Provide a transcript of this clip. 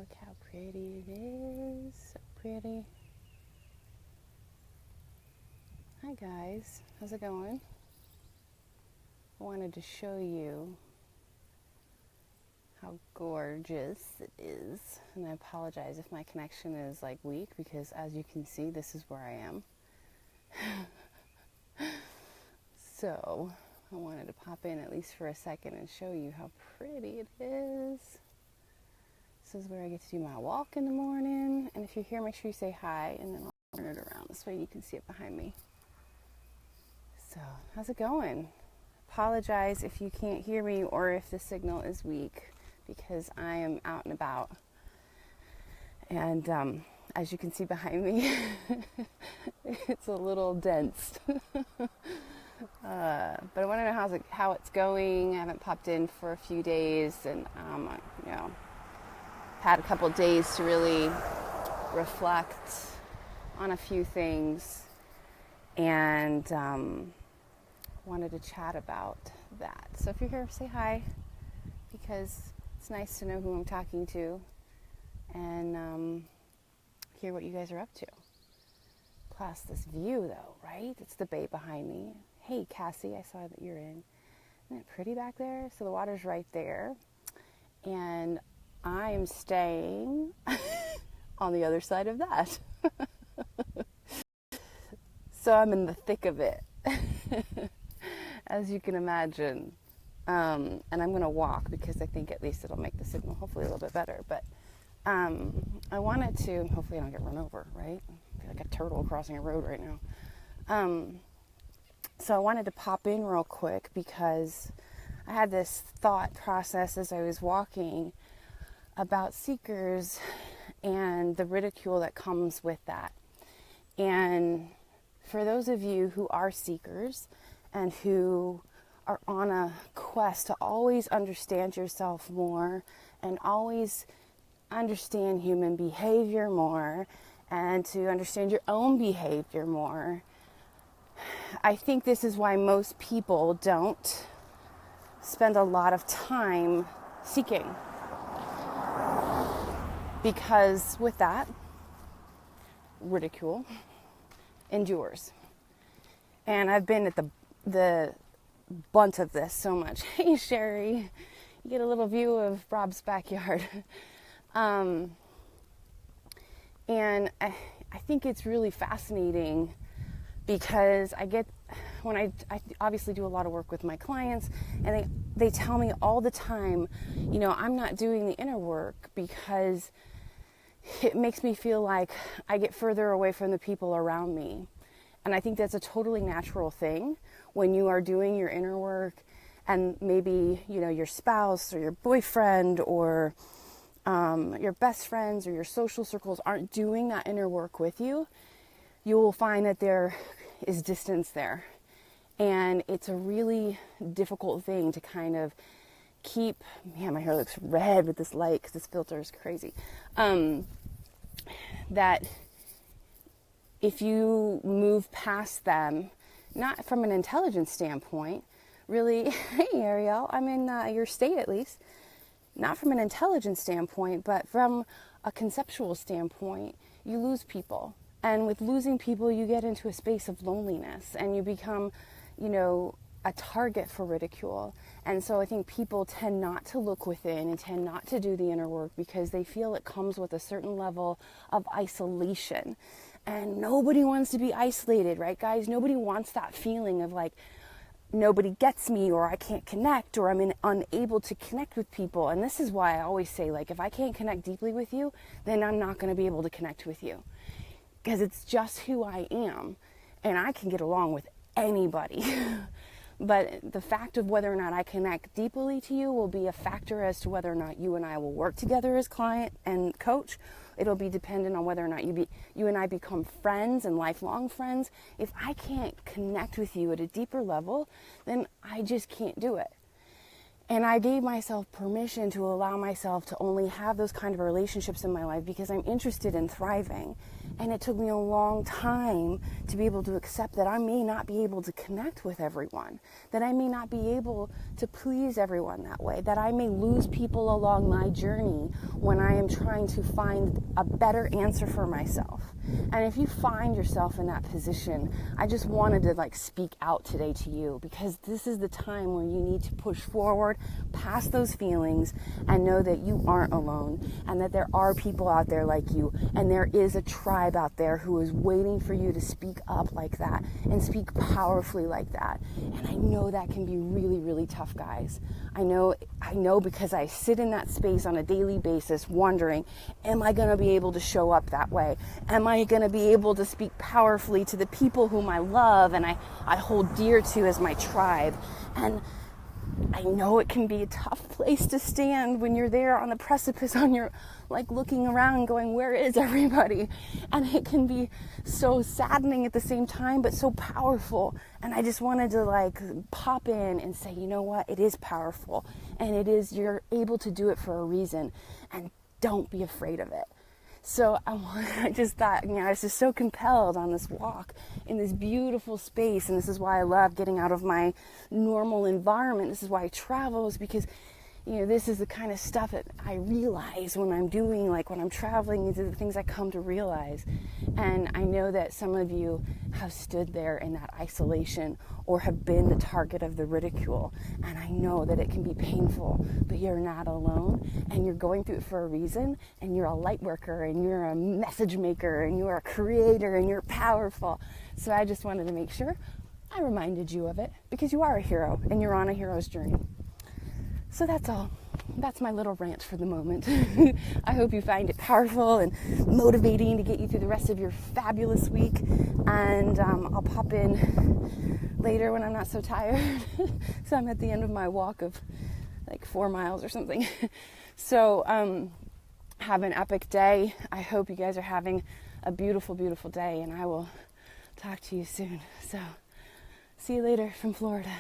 Look how pretty it is. So pretty. Hi guys, how's it going? I wanted to show you how gorgeous it is. And I apologize if my connection is like weak because as you can see, this is where I am. So I wanted to pop in at least for a second and show you how pretty it is. This is where I get to do my walk in the morning. And if you're here, make sure you say hi, and then I'll turn it around. This way you can see it behind me. So, how's it going? Apologize if you can't hear me or if the signal is weak because I am out and about. And as you can see behind me, it's a little dense. But I want to know how it's going. I haven't popped in for a few days, and had a couple of days to really reflect on a few things, and wanted to chat about that. So if you're here, say hi, because it's nice to know who I'm talking to and hear what you guys are up to. Plus this view though, right? It's the bay behind me. Hey Cassie, I saw that you're in. Isn't it pretty back there? So the water's right there. And I am staying on the other side of that. So I'm in the thick of it, as you can imagine. And I'm going to walk because I think at least it'll make the signal hopefully a little bit better. But I wanted to, hopefully I don't get run over, right? I feel like a turtle crossing a road right now. So I wanted to pop in real quick because I had this thought process as I was walking about seekers and the ridicule that comes with that. And for those of you who are seekers and who are on a quest to always understand yourself more and always understand human behavior more and to understand your own behavior more, I think this is why most people don't spend a lot of time seeking. Because with that, ridicule endures. And I've been at the bunt of this so much. Hey Sherry, you get a little view of Rob's backyard. And I think it's really fascinating because when I obviously do a lot of work with my clients, and they tell me all the time, I'm not doing the inner work because it makes me feel like I get further away from the people around me. And I think that's a totally natural thing when you are doing your inner work and maybe, your spouse or your boyfriend or your best friends or your social circles aren't doing that inner work with you. You will find that there is distance there. And it's a really difficult thing to kind of keep, man, my hair looks red with this light because this filter is crazy. That if you move past them, not from an intelligence standpoint, really, hey Ariel, I'm in your state at least, not from an intelligence standpoint, but from a conceptual standpoint, you lose people. And with losing people, you get into a space of loneliness and you become, a target for ridicule. And so I think people tend not to look within and tend not to do the inner work because they feel it comes with a certain level of isolation. And nobody wants to be isolated, right, guys? Nobody wants that feeling of like, nobody gets me, or I can't connect, or I'm unable to connect with people. And this is why I always say, like, if I can't connect deeply with you, then I'm not going to be able to connect with you. Because it's just who I am. And I can get along with anybody. But the fact of whether or not I connect deeply to you will be a factor as to whether or not you and I will work together as client and coach. It'll be dependent on whether or not you and I become friends and lifelong friends. If I can't connect with you at a deeper level, then I just can't do it. And I gave myself permission to allow myself to only have those kind of relationships in my life because I'm interested in thriving. And it took me a long time to be able to accept that I may not be able to connect with everyone, that I may not be able to please everyone that way, that I may lose people along my journey when I am trying to find a better answer for myself. And if you find yourself in that position, I just wanted to speak out today to you, because this is the time where you need to push forward past those feelings and know that you aren't alone, and that there are people out there like you, and there is a tribe out there who is waiting for you to speak up like that and speak powerfully like that. And I know that can be really, really tough, guys. I know because I sit in that space on a daily basis wondering, am I going to be able to show up that way? Am I going to be able to speak powerfully to the people whom I love and I hold dear to as my tribe? And I know it can be a tough place to stand when you're there on the precipice, on your looking around going, where is everybody? And it can be so saddening at the same time, but so powerful. And I just wanted to pop in and say, you know what? It is powerful, and you're able to do it for a reason, and don't be afraid of it. So I just thought, I was just so compelled on this walk in this beautiful space. And this is why I love getting out of my normal environment. This is why I travel, is because, this is the kind of stuff that I realize when I'm doing, when I'm traveling. These are the things I come to realize. And I know that some of you have stood there in that isolation or have been the target of the ridicule. And I know that it can be painful, but you're not alone, and you're going through it for a reason, and you're a light worker, and you're a message maker, and you're a creator, and you're powerful. So I just wanted to make sure I reminded you of it, because you are a hero, and you're on a hero's journey. So that's all. That's my little rant for the moment. I hope you find it powerful and motivating to get you through the rest of your fabulous week. And I'll pop in later when I'm not so tired. So I'm at the end of my walk of 4 miles or something. So have an epic day. I hope you guys are having a beautiful, beautiful day. And I will talk to you soon. So see you later from Florida.